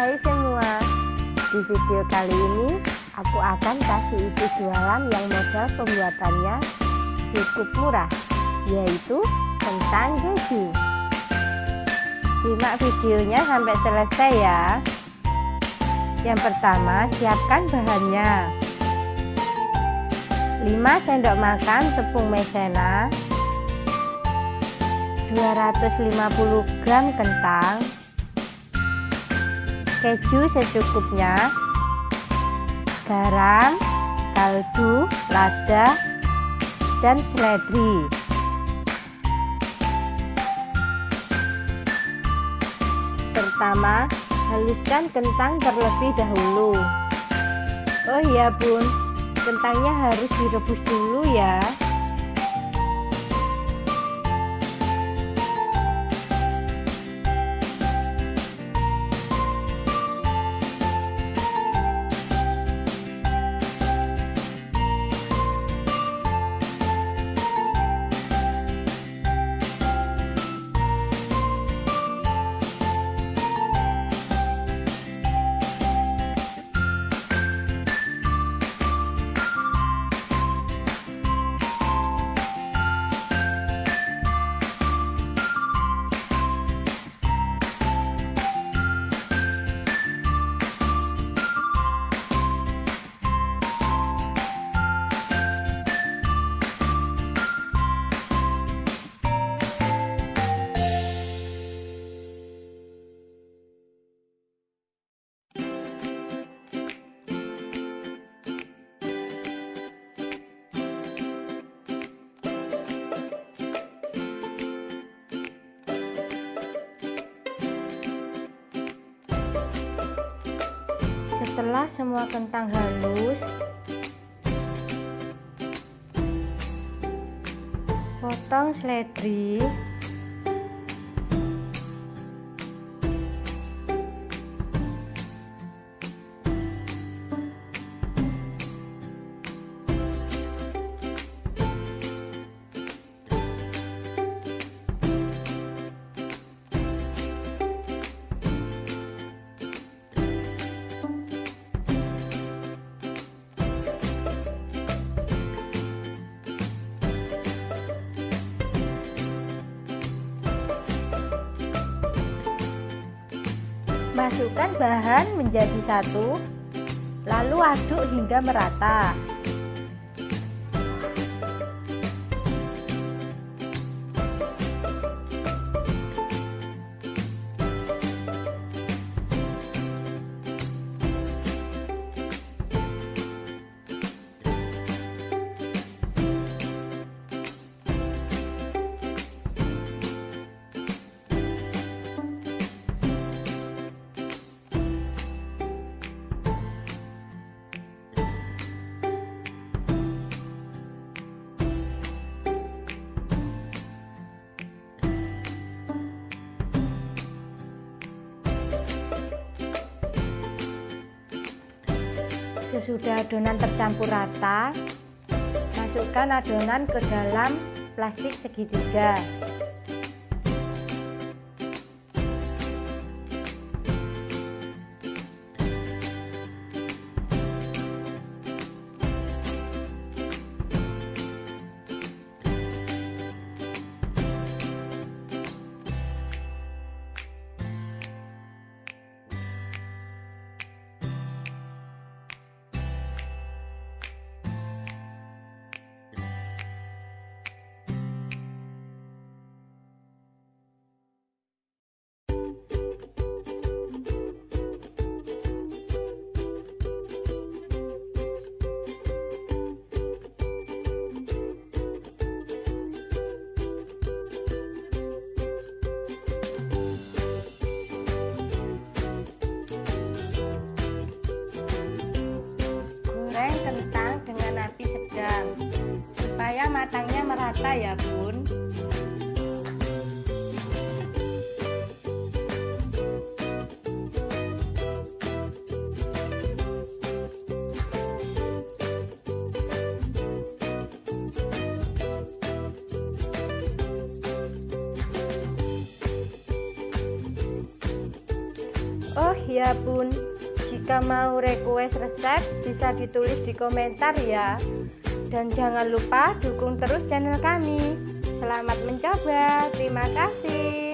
Hai semua, di video kali ini aku akan kasih ide jualan yang modal pembuatannya cukup murah, yaitu kentang keju. Simak videonya sampai selesai ya. Yang pertama, siapkan bahannya. 5 sendok makan tepung maizena, 250 gram kentang, keju secukupnya, garam, kaldu, lada, dan seledri. Pertama, haluskan kentang terlebih dahulu. Oh iya bun, kentangnya harus direbus dulu ya. Setelah semua kentang halus, potong seledri, masukkan bahan menjadi satu, lalu aduk hingga merata. Sesudah adonan tercampur rata, masukkan adonan ke dalam plastik segitiga. Kentang dengan api sedang supaya matangnya merata ya bun. Oh ya bun, jika mau request resep bisa ditulis di komentar ya. Dan jangan lupa dukung terus channel kami. Selamat mencoba, terima kasih.